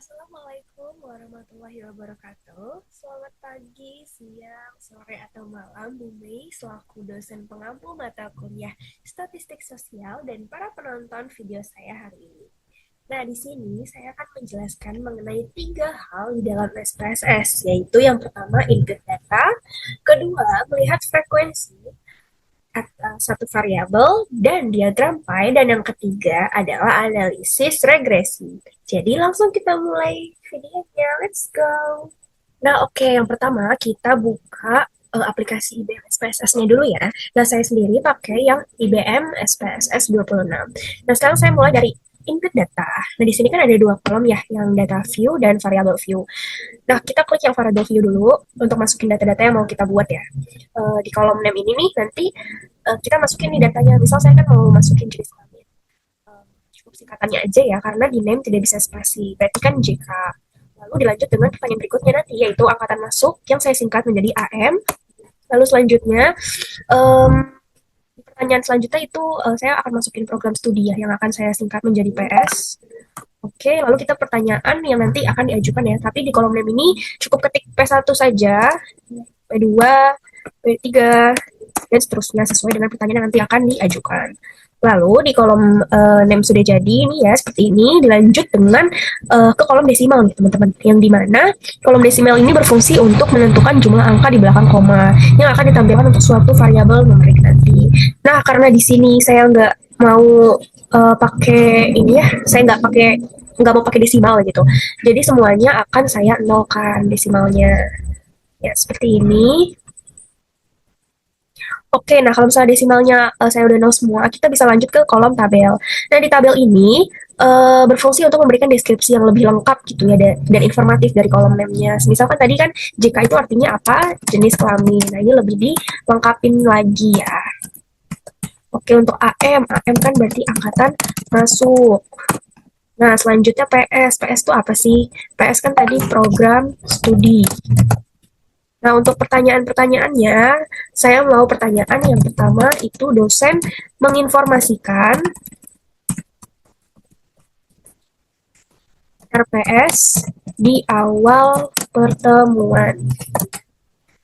Assalamualaikum warahmatullahi wabarakatuh. Selamat pagi, siang, sore, atau malam, Bu Mei, selaku dosen pengampu mata kuliah Statistik Sosial dan para penonton video saya hari ini. Nah, di sini saya akan menjelaskan mengenai 3 hal di dalam SPSS, yaitu yang pertama input data, kedua melihat frekuensi, satu variabel dan diagram pie, dan yang ketiga adalah analisis regresi. Jadi langsung kita mulai videonya, let's go. Nah, oke, yang pertama kita buka aplikasi IBM SPSS-nya dulu ya. Nah, saya sendiri pakai yang IBM SPSS 26. Nah, sekarang saya mulai dari input data. Nah, di sini kan ada 2 kolom ya, yang data view dan variable view. Nah, kita klik yang variable view dulu untuk masukin data-data yang mau kita buat ya. Di kolom name ini nih, nanti kita masukin nih datanya. Misal saya kan mau masukin jenis kelamin. Cukup singkatannya aja ya, karena di name tidak bisa spasi. Berarti kan JK. Lalu dilanjut dengan pertanyaan berikutnya nanti, yaitu angkatan masuk yang saya singkat menjadi AM. Lalu selanjutnya, um, pertanyaan selanjutnya itu saya akan masukin program studi ya, yang akan saya singkat menjadi PS. Oke, lalu kita pertanyaan yang nanti akan diajukan ya. Tapi di kolom name ini cukup ketik P1 saja, P2, P3, dan seterusnya sesuai dengan pertanyaan yang nanti akan diajukan. Lalu di kolom name sudah jadi ini ya seperti ini, dilanjut dengan ke kolom desimal nih teman-teman, yang dimana kolom desimal ini berfungsi untuk menentukan jumlah angka di belakang koma yang akan ditampilkan untuk suatu variabel numerik nanti. Nah, karena di sini saya nggak mau pakai ini ya, saya nggak mau pakai desimal gitu. Jadi semuanya akan saya nolkan desimalnya. Ya, seperti ini. Oke, nah kalau misalnya desimalnya saya udah nol semua, kita bisa lanjut ke kolom tabel. Nah, di tabel ini berfungsi untuk memberikan deskripsi yang lebih lengkap gitu ya, dan informatif dari kolom name-nya. Misalkan tadi kan JK itu artinya apa? Jenis kelamin. Nah, ini lebih dilengkapin lagi ya. Oke, untuk AM kan berarti angkatan masuk. Nah, selanjutnya PS. PS itu apa sih? PS kan tadi program studi. Nah, untuk pertanyaan-pertanyaannya, saya mau pertanyaan yang pertama itu dosen menginformasikan RPS di awal pertemuan.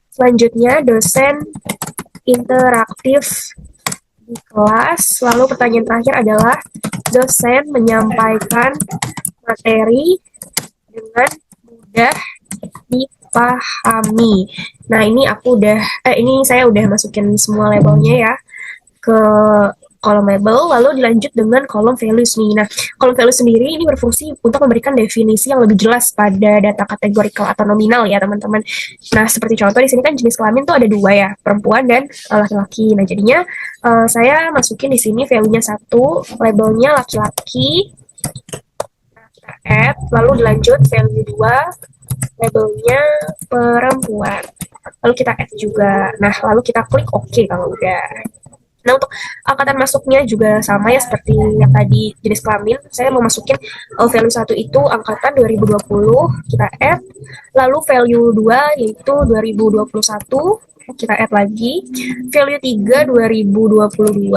Selanjutnya, dosen interaktif di kelas. Lalu pertanyaan terakhir adalah dosen menyampaikan materi dengan mudah dipahami. Nah, ini saya udah masukin semua labelnya ya ke kolom label, lalu dilanjut dengan kolom values nih. Nah, kolom values sendiri ini berfungsi untuk memberikan definisi yang lebih jelas pada data kategorikal atau nominal ya, teman-teman. Nah, seperti contoh di sini kan jenis kelamin tuh ada 2 ya, perempuan dan laki-laki. Nah, jadinya saya masukin di sini value-nya 1, labelnya laki-laki. Nah, kita add, lalu dilanjut value 2, labelnya perempuan. Lalu kita add juga. Nah, lalu kita klik OK kalau udah. Nah, untuk angkatan masuknya juga sama ya seperti yang tadi jenis kelamin. Saya mau masukin value 1 itu angkatan 2020, kita add. Lalu value 2 yaitu 2021, kita add lagi. Value 3 2022.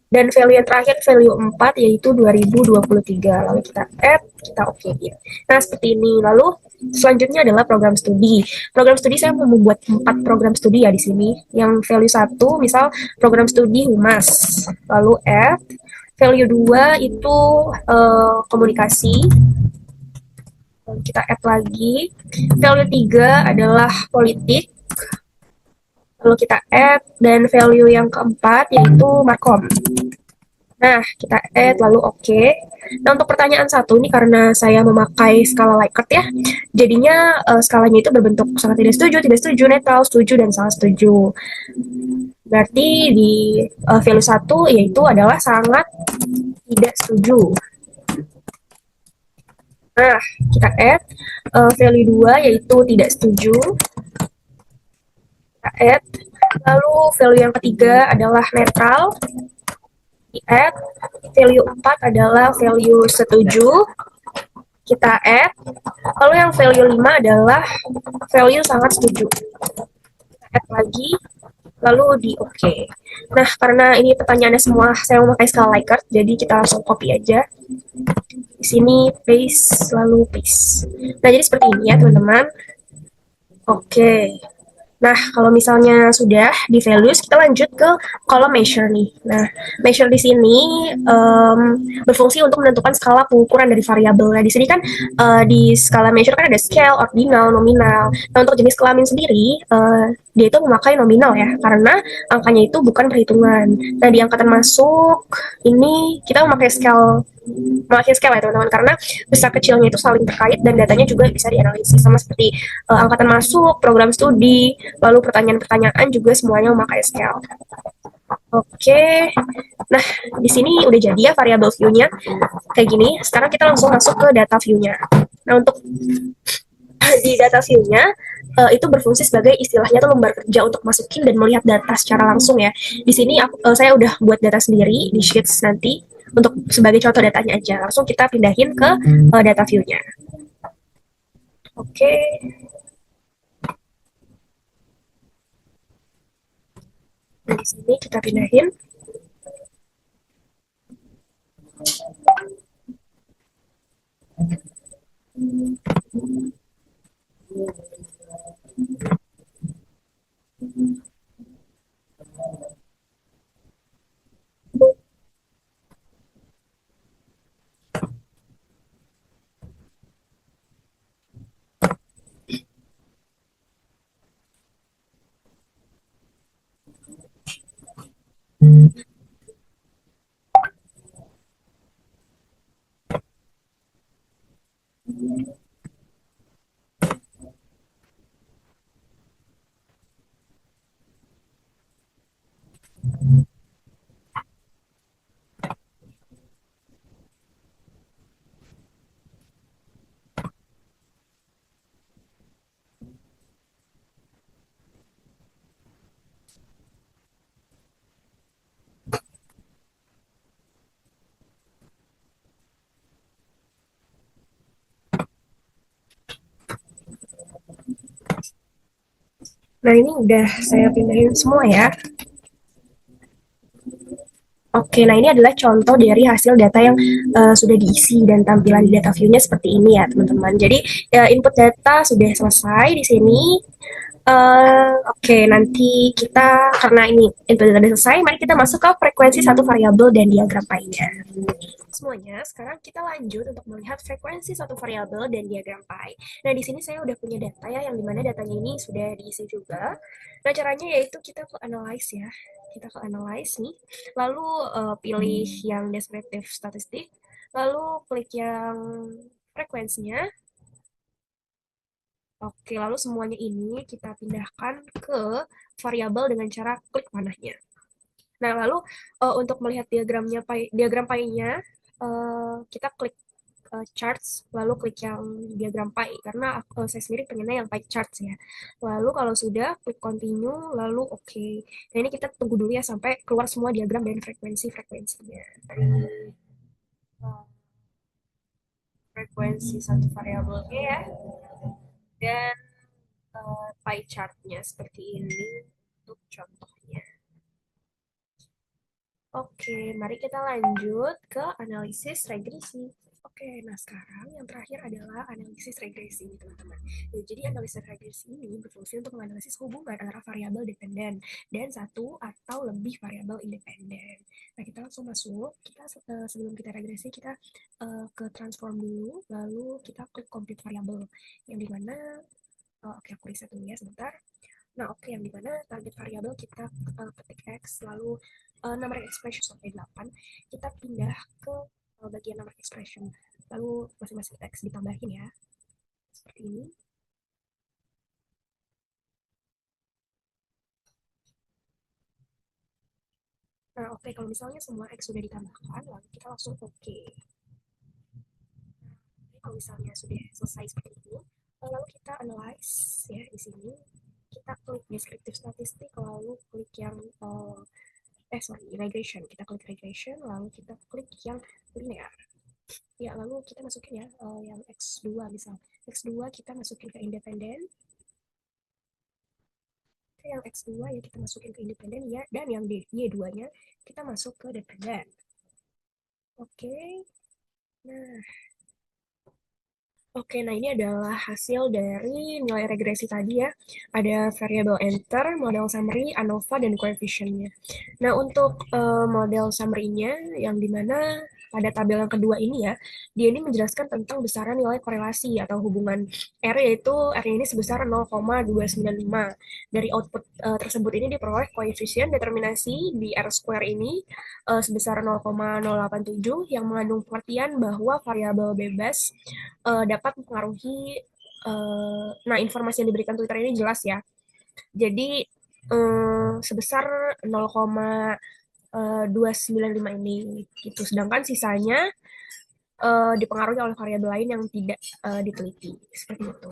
Dan value yang terakhir value 4 yaitu 2023. Lalu kita add, kita oke ya. Nah, seperti ini. Lalu selanjutnya adalah program studi. Program studi saya mau membuat 4 program studi ya di sini. Yang value 1 misal program studi humas. Lalu add. Value 2 itu komunikasi. Lalu kita add lagi. Value 3 adalah politik. Lalu kita add, dan value yang keempat yaitu markom. Nah, kita add lalu oke. Nah, untuk pertanyaan 1 ini karena saya memakai skala Likert ya, jadinya skalanya itu berbentuk sangat tidak setuju, netral, setuju, dan sangat setuju. Berarti di value 1 yaitu adalah sangat tidak setuju. Nah, kita add value 2 yaitu tidak setuju. Kita add. Lalu value yang ketiga adalah netral. Di add. Value 4 adalah value setuju. Kita add. Lalu yang value 5 adalah value sangat setuju. Kita add lagi. lalu di OK. Nah, karena ini pertanyaannya semua saya memakai skala Likert, jadi kita langsung copy aja. Di sini paste, lalu paste. Nah, jadi seperti ini ya, teman-teman. Oke. Nah, kalau misalnya sudah di values, kita lanjut ke kolom measure nih. Nah, measure di sini berfungsi untuk menentukan skala pengukuran dari variabel. Nah, di sini kan di skala measure kan ada scale, ordinal, nominal. Nah, untuk jenis kelamin sendiri, dia itu memakai nominal ya, karena angkanya itu bukan perhitungan. Nah, di angkatan masuk ini kita memakai scale ya teman-teman, karena besar kecilnya itu saling terkait dan datanya juga bisa dianalisis sama seperti angkatan masuk, program studi, lalu pertanyaan-pertanyaan juga semuanya memakai scale. Oke, nah di sini udah jadi ya variabel view-nya kayak gini. Sekarang kita langsung masuk ke data view-nya. Nah untuk di data view-nya itu berfungsi sebagai istilahnya tuh lembar kerja untuk masukin dan melihat data secara langsung ya. Di sini saya udah buat data sendiri di sheets nanti untuk sebagai contoh datanya aja. Langsung kita pindahin ke data view-nya. Oke, nah, di sini kita pindahin. Nah ini udah saya pindahin semua ya. Oke, nah ini adalah contoh dari hasil data yang sudah diisi dan tampilan di data view-nya seperti ini ya teman-teman. Jadi input data sudah selesai di sini. Oke, nanti kita karena ini input data sudah selesai, mari kita masuk ke frekuensi satu variabel dan diagram pi-nya. Semuanya, sekarang kita lanjut untuk melihat frekuensi satu variabel dan diagram pi. Nah, di sini saya udah punya data ya, yang dimana datanya ini sudah diisi juga. Nah, caranya yaitu kita ke analyze ya. Kita ke analyze nih, lalu pilih yang descriptive statistik, lalu klik yang frekuensinya. Oke, lalu semuanya ini kita pindahkan ke variabel dengan cara klik panahnya. Nah, lalu untuk melihat diagram pi-nya, kita klik charts, lalu klik yang diagram pi, karena saya sendiri pengennya yang pi charts ya. Lalu kalau sudah, klik continue, lalu oke. Nah, ini kita tunggu dulu ya sampai keluar semua diagram dan frekuensinya. Dari frekuensi satu variabelnya ya, dan pie chartnya seperti ini untuk contohnya. Oke, mari kita lanjut ke analisis regresi. Oke, nah sekarang yang terakhir adalah analisis regresi, teman-teman. Ya, jadi analisis regresi ini berfungsi untuk menganalisis hubungan antara variabel dependen dan satu atau lebih variabel independen. Nah, kita langsung masuk. Kita sebelum kita regresi, kita ke transform dulu, lalu kita klik complete variabel, yang dimana oke, aku reset dulu ya sebentar. Nah, oke, yang dimana target variabel kita ketik X, lalu number expression sampai 8, kita pindah ke bagian number expression, lalu masing-masing teks ditambahin ya, seperti ini. Nah, oke, kalau misalnya semua X sudah ditambahkan, lalu kita langsung oke. Kalau misalnya sudah selesai seperti itu, lalu kita analyze ya di sini. Kita klik descriptive statistik, lalu klik yang regression. Kita klik regression, lalu kita klik yang linear. Ya, lalu kita masukin ya yang X2 misal. X2 kita masukin ke independen. yang X2 ya kita masukin ke independen ya, dan yang Y2-nya kita masuk ke dependen. Oke, nah Oke, nah ini adalah hasil dari nilai regresi tadi ya. Ada variabel enter, model summary, ANOVA, dan coefficient-nya. Nah, untuk model summary-nya, yang dimana pada tabel yang kedua ini ya, dia ini menjelaskan tentang besaran nilai korelasi atau hubungan R, yaitu R ini sebesar 0,295. Dari output tersebut ini diperoleh koefisien determinasi di R square ini sebesar 0,087 yang mengandung pengertian bahwa variabel bebas dapat mempengaruhi nah informasi yang diberikan Twitter ini jelas ya. Jadi sebesar 0,295 ini gitu. Sedangkan sisanya dipengaruhi oleh variabel lain yang tidak diteliti seperti itu.